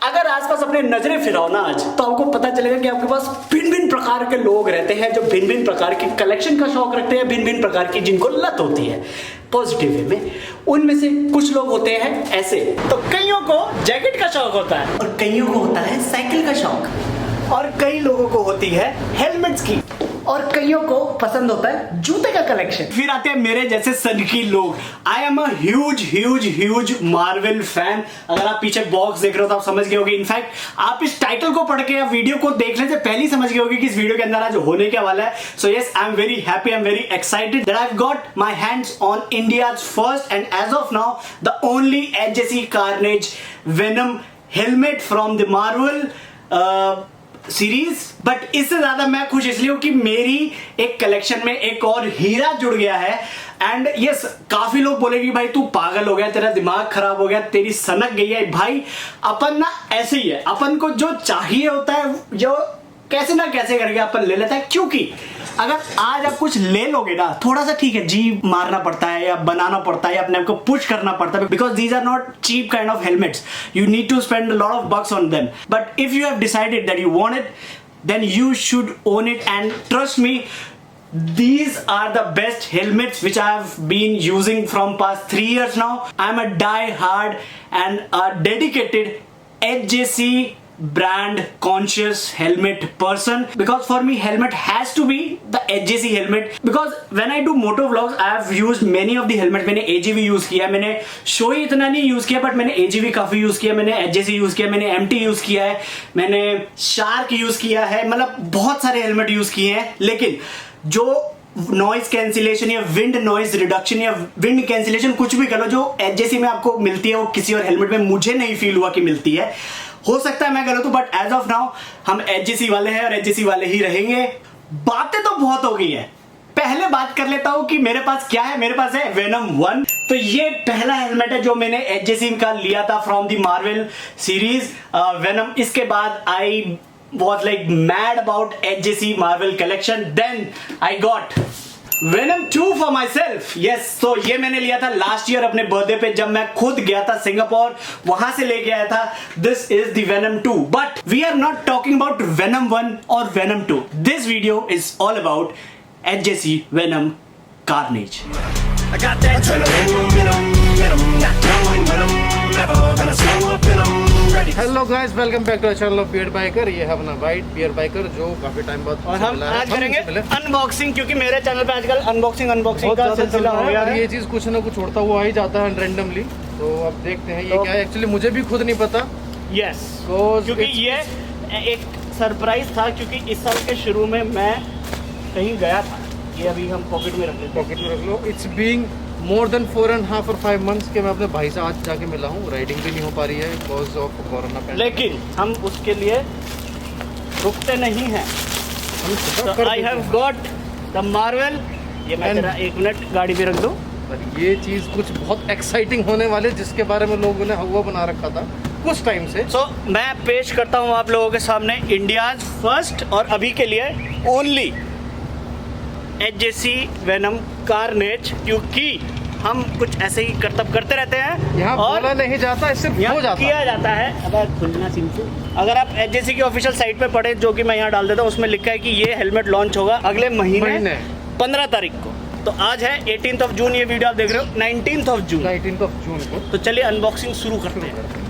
अगर आसपास अपने नजरें फिराओ ना आज, तो आपको पता चलेगा कि आपके पास भिन्न भिन्न प्रकार के लोग रहते हैं जो भिन्न भिन्न प्रकार की कलेक्शन का शौक रखते हैं, भिन्न भिन्न प्रकार की जिनको लत होती है पॉजिटिव वे में। उनमें से कुछ लोग होते हैं ऐसे, तो कईयों को जैकेट का शौक होता है और कईयों को होता है साइकिल का शौक और कई लोगों को होती है हेलमेट्स की और कईयों को पसंद होता है जूते का कलेक्शन। फिर आते हैं मेरे जैसे सनकी लोग। I am a huge Marvel fan. अगर आप पीछे बॉक्स देख रहे हो तो आप समझ गए होगे, इनफैक्ट आप इस टाइटल को पढ़ के या वीडियो को देखने से पहले ही समझ गए होगे कि इस वीडियो के अंदर आज होने क्या वाला है। So yes, I am very happy, I am very excited that I have got my hands on India's first and as of now the only HJC Carnage Venom helmet from the Marvel series. But इससे ज्यादा मैं खुश इसलिए हूं कि मेरी एक collection में एक और हीरा जुड़ गया है। एंड यस, काफी लोग बोलेंगे भाई तू पागल हो गया, तेरा दिमाग खराब हो गया, तेरी सनक गई है। भाई अपन ना ऐसे ही है, अपन को जो चाहिए होता है जो कैसे ना कैसे करके अपन ले लेता है। क्योंकि अगर आज आप कुछ ले लोगे ना, थोड़ा सा ठीक है जी मारना पड़ता है या बनाना पड़ता है या अपने आप को पुश करना पड़ता है, because these are not cheap kind of helmets, you need to spend a lot of bucks on them. But if you have decided that you want it, then you should own it. And trust me, these are the best helmets which I have been using from past 3 years now. I'm a die-hard and a dedicated HJC brand conscious helmet person, because for me helmet has to be the HJC helmet. Because when I do moto vlogs, I have used many of the helmets. मैंने AGV use किया, मैंने Shoei इतना नहीं use किया, but मैंने AGV काफी use किया, मैंने HJC यूज किया, मैंने MT यूज किया है, मैंने Shark यूज किया है, मतलब बहुत सारे हेलमेट यूज किए हैं। लेकिन जो नॉइज कैंसिलेशन या विंड नॉइज रिडक्शन या विंड कैंसिलेशन कुछ भी कर लो, जो HJC में आपको मिलती है वो किसी और हेलमेट में मुझे नहीं फील हुआ कि मिलती है। हो सकता है मैं गलत हूं, बट एज ऑफ नाउ हम HJC वाले हैं और HJC वाले ही रहेंगे। बातें तो बहुत हो गई है, पहले बात कर लेता हूं कि मेरे पास क्या है। मेरे पास है वेनम 1। तो ये पहला हेलमेट है जो मैंने HJC का लिया था from the Marvel series venom. इसके बाद आई was like mad about HJC Marvel collection. Then I got Venom 2 for myself. Yes, so ये मैंने लिया था लास्ट ईयर अपने बर्थडे पे, जब मैं खुद गया था सिंगापुर, वहां से लेके आया था। This is the Venom 2. But we are not talking about Venom 1 or Venom 2. This video is all about HJC Venom Carnage. I got that adrenaline, not knowing when I'm never gonna slow up and I'm ready. Hello guys, welcome back to channel of Beer Biker. ये है अपना white beer biker जो काफी time बाद और हम आज करेंगे अनबॉक्सिंग, क्योंकि मेरे चैनल पे आजकल अनबॉक्सिंग का सिलसिला हो गया है। ये चीज कुछ ना कुछ छोड़ता हुआ ही जाता है रैंडमली, तो अब देखते हैं ये क्या है। एक्चुअली मुझे भी खुद नहीं पता। यस, क्योंकि ये एक सरप्राइज था, क्योंकि इस साल के शुरू में मैं कहीं गया था। ये अभी हम पॉकेट में रख लेते हैं, पॉकेट में रख लो। इट्स बीइंग मोर देन 4.5 और 5 मंथ्स के मैं अपने भाई से आज जाके मिला हूँ। राइडिंग भी नहीं हो पा रही है बिकॉज ऑफ कोरोना पैंडेमिक, लेकिन हम उसके लिए रुकते नहीं हैं। आई हैव गॉट द मार्वल। ये मैं तेरा 1 मिनट गाड़ी पे रख दूँ। ये चीज़ कुछ बहुत एक्साइटिंग होने वाले, जिसके बारे में लोगों ने हवा बना रखा था कुछ टाइम से। सो मैं पेश करता हूँ आप लोगों के सामने इंडियाज फर्स्ट और अभी के लिए ओनली HJC वेनम कार्नेज, क्योंकि हम कुछ ऐसे ही करतब करते रहते हैं। यहाँ बोला नहीं जाता, इससे हो जाता किया जाता है। अगर खुलना सिंपल, अगर आप HJC की ऑफिशियल साइट पे पढ़े, जो कि मैं यहाँ डाल देता हूँ, उसमें लिखा है कि ये हेलमेट लॉन्च होगा अगले महीने 15 तारीख को। तो आज है 18th ऑफ जून, ये वीडियो आप देख रहे हो 19th ऑफ जून को। तो चलिए अनबॉक्सिंग शुरू करते हैं।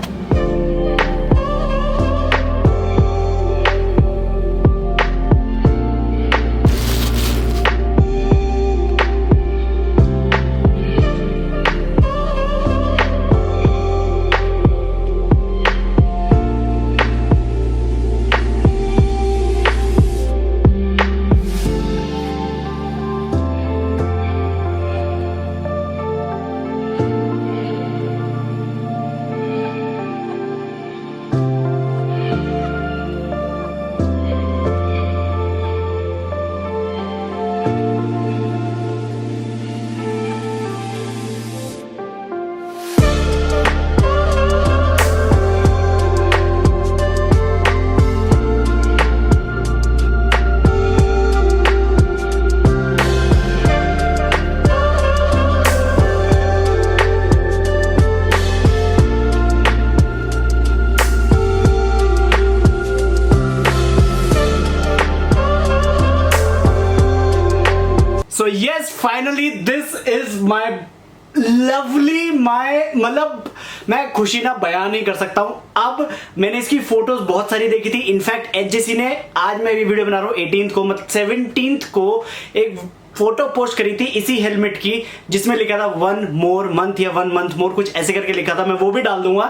Finally this is my lovely मतलब मैं खुशी ना बयान नहीं कर सकता हूं। अब मैंने इसकी फोटोज बहुत सारी देखी थी, इनफैक्ट एचजेसी ने, आज मैं ये वीडियो बना रहा हूं 18th को, मतलब 17th को एक फोटो पोस्ट करी थी इसी हेलमेट की, जिसमें लिखा था 1 more month या 1 month more, कुछ ऐसे करके लिखा था। मैं वो भी डाल दूंगा।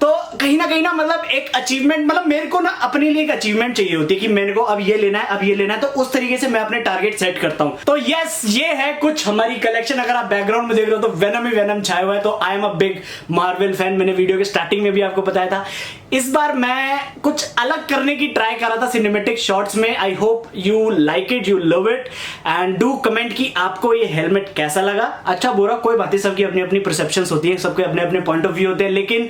तो कहीं ना मतलब एक अचीवमेंट, मतलब मेरे को ना अपने लिए एक अचीवमेंट चाहिए होती है कि मेरे को अब ये लेना है, अब ये लेना है, तो उस तरीके से मैं अपने टारगेट सेट करता हूं। तो यस, ये है कुछ हमारी कलेक्शन। अगर आप बैकग्राउंड में देख रहे हो तो वेनम ही वेनम छाया हुआ है। तो I am a big Marvel fan, मैंने वीडियो के स्टार्टिंग में भी आपको बताया था। इस बार मैं कुछ अलग करने की ट्राई कर रहा था सिनेमेटिक शॉट्स में। I hope you like it, you love it, and do comment कि आपको ये हेलमेट कैसा लगा। अच्छा बुरा कोई बात नहीं, सबकी अपनी अपनी परसेप्शंस होती है, सबके अपने अपने पॉइंट ऑफ व्यू होते हैं। लेकिन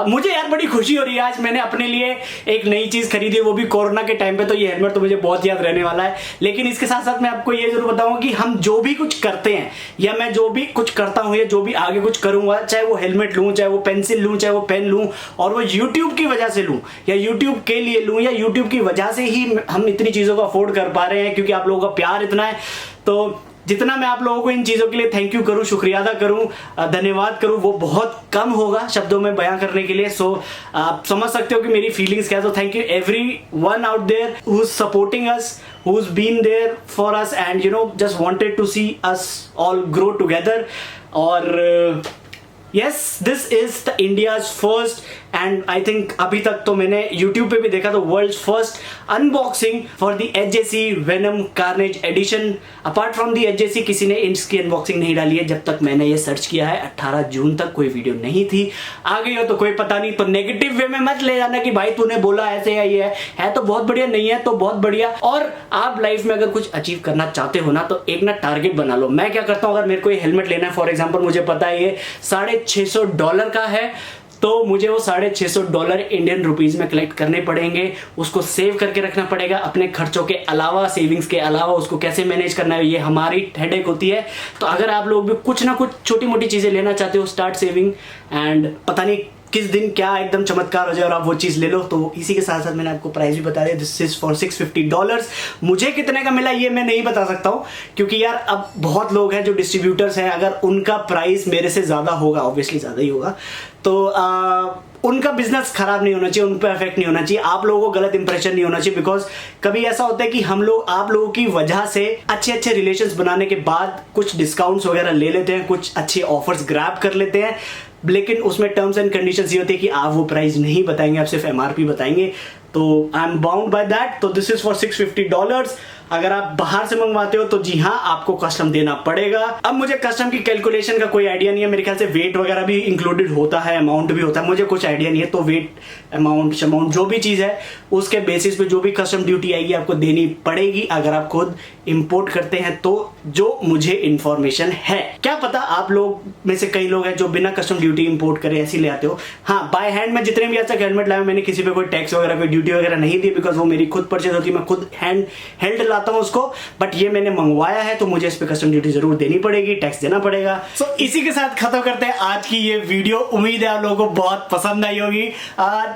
मुझे यार बड़ी खुशी हो रही है, आज मैंने अपने लिए एक नई चीज खरीदी, वो भी कोरोना के टाइम पे। तो ये हेलमेट तो मुझे बहुत याद रहने वाला है। लेकिन इसके साथ साथ मैं आपको ये जरूर बताऊंगा कि हम जो भी कुछ करते हैं, या मैं जो भी कुछ करता हूं, या जो भी आगे कुछ करूंगा, चाहे वो हेलमेट लूं, चाहे वो पेंसिल लूं, चाहे वो पेन लूं, और वो यूट्यूब की वजह से लूं, या यूट्यूब के लिए लूं, या यूट्यूब की वजह से ही हम इतनी चीजों को अफोर्ड कर पा रहे हैं, क्योंकि आप लोगों का प्यार इतना है। तो जितना मैं आप लोगों को इन चीजों के लिए थैंक यू करूं, शुक्रिया अदा करूं, धन्यवाद करूं, वो बहुत कम होगा शब्दों में बयां करने के लिए। सो आप समझ सकते हो कि मेरी फीलिंग्स क्या है। तो thank you everyone out there who is supporting us, who is been there for us, and just wanted to see us all grow together. और yes, this is the India's first, and I think अभी तक तो मैंने YouTube पे भी देखा तो world's first unboxing for the HJC Venom Carnage Edition। Apart from the HJC किसी ने इसकी unboxing नहीं डाली है। जब तक मैंने ये सर्च किया है 18 जून तक कोई वीडियो नहीं थी। आ गई हो तो कोई पता नहीं, तो नेगेटिव वे में मत ले जाना कि भाई तूने बोला ऐसे या ये है तो बहुत बढ़िया, नहीं है तो बहुत बढ़िया। और आप लाइफ में अगर कुछ अचीव करना चाहते हो ना, तो एक ना टारगेट बना लो। मैं क्या करता हूँ, अगर मेरे को ये हेलमेट लेना है, फॉर एग्जाम्पल मुझे पता है ये $650 का है, तो मुझे वो $650 इंडियन रुपीज में कलेक्ट करने पड़ेंगे। उसको सेव करके रखना पड़ेगा अपने खर्चों के अलावा, सेविंग्स के अलावा। उसको कैसे मैनेज करना है, ये हमारी हेडेक होती है। तो अगर आप लोग भी कुछ ना कुछ छोटी मोटी चीजें लेना चाहते हो, स्टार्ट सेविंग, एंड पता नहीं किस दिन क्या एकदम चमत्कार हो जाए और आप वो चीज ले लो। तो इसी के साथ साथ मैंने आपको प्राइस भी बता दिया, दिस इज फॉर $650। मुझे कितने का मिला ये मैं नहीं बता सकता हूँ, क्योंकि यार अब बहुत लोग हैं जो डिस्ट्रीब्यूटर्स हैं, अगर उनका प्राइस मेरे से ज्यादा होगा, ऑब्वियसली ज्यादा ही होगा, तो उनका बिजनेस खराब नहीं होना चाहिए, उन पर इफेक्ट नहीं होना चाहिए, आप लोगों को गलत इंप्रेशन नहीं होना चाहिए। बिकॉज कभी ऐसा होता है कि हम लोग आप लोगों की वजह से अच्छे अच्छे रिलेशंस बनाने के बाद कुछ डिस्काउंट्स वगैरह ले लेते हैं, कुछ अच्छे ऑफर्स ग्रैब कर लेते हैं, लेकिन उसमें टर्म्स एंड कंडीशंस ये होती है कि आप वो प्राइस नहीं बताएंगे, आप सिर्फ MRP बताएंगे। तो I am bound by that. तो दिस इज फॉर $650। अगर आप बाहर से मंगवाते हो तो जी हाँ, आपको कस्टम देना पड़ेगा। अब मुझे कस्टम की कैलकुलेशन का कोई आइडिया नहीं है, मेरे ख्याल से वेट वगैरह भी इंक्लूडेड होता है, अमाउंट भी होता है, मुझे कुछ आइडिया नहीं है। तो वेट, अमाउंट जो भी चीज है, उसके बेसिस पे जो भी कस्टम ड्यूटी आएगी आपको देनी पड़ेगी, अगर आप खुद इंपोर्ट करते हैं तो, जो मुझे इंफॉर्मेशन है। क्या पता आप लोग में से कई लोग हैं जो बिना कस्टम ड्यूटी इंपोर्ट करे ऐसे ले आते हो। हाँ, बाय हैंड में जितने भी आज तक हेलमेट लाया, मैंने किसी पे कोई टैक्स वगैरह, कोई ड्यूटी वगैरह नहीं दी, बिकॉज वो मेरी खुद परचेज होती है, मैं खुद हेल्ड लाता हूँ उसको। बट ये मैंने मंगवाया है तो मुझे इस पे कस्टम ड्यूटी जरूर देनी पड़ेगी, टैक्स देना पड़ेगा। सो इसी के साथ खत्म करते हैं आज की ये वीडियो। उम्मीद है आप लोगों को बहुत पसंद आई होगी।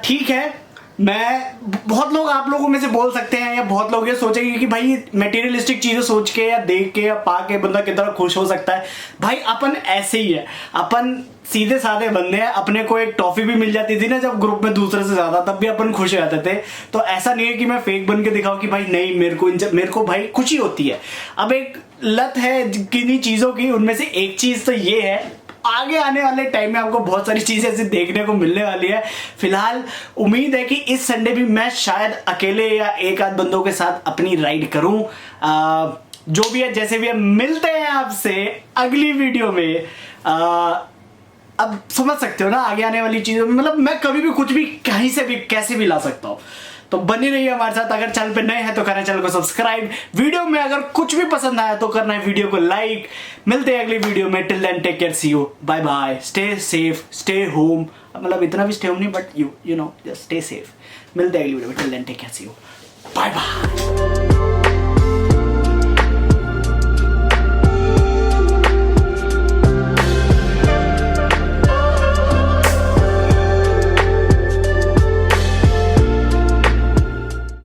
ठीक है, मैं बहुत लोग आप लोगों में से बोल सकते हैं, या बहुत लोग ये सोचेंगे कि भाई मटेरियलिस्टिक चीजें सोच के या देख के या पा के बंदा कितना खुश हो सकता है। भाई अपन ऐसे ही है, अपन सीधे साधे बंदे हैं। अपने को एक टॉफी भी मिल जाती थी ना जब ग्रुप में दूसरे से ज्यादा, तब भी अपन खुश हो जाते थे। तो ऐसा नहीं है कि मैं फेक बन के दिखाऊं कि भाई नहीं, मेरे को भाई खुशी होती है। अब एक लत है किन्हीं चीजों की, उनमें से एक चीज तो ये है, आगे आने वाले टाइम में आपको बहुत सारी चीजें ऐसी देखने को मिलने वाली है। फिलहाल उम्मीद है कि इस संडे भी मैं शायद अकेले या एक आध बंदों के साथ अपनी राइड करूं। जो भी है, जैसे भी है, मिलते हैं आपसे अगली वीडियो में। अब समझ सकते हो ना आगे आने वाली चीजों में, मतलब मैं कभी भी कुछ भी कहीं से भी कैसे भी ला सकता हूं। तो बनी रहिए हमारे साथ। अगर चैनल पे नए हैं तो करना चैनल को सब्सक्राइब। वीडियो में अगर कुछ भी पसंद आया तो करना है वीडियो को लाइक। मिलते हैं अगली वीडियो में। Till then take care, see you, bye bye, stay safe, stay home. मतलब इतना भी स्टे होम नहीं, but you know just stay safe. मिलते हैं अगली वीडियो में। Till then take care, see you, bye bye.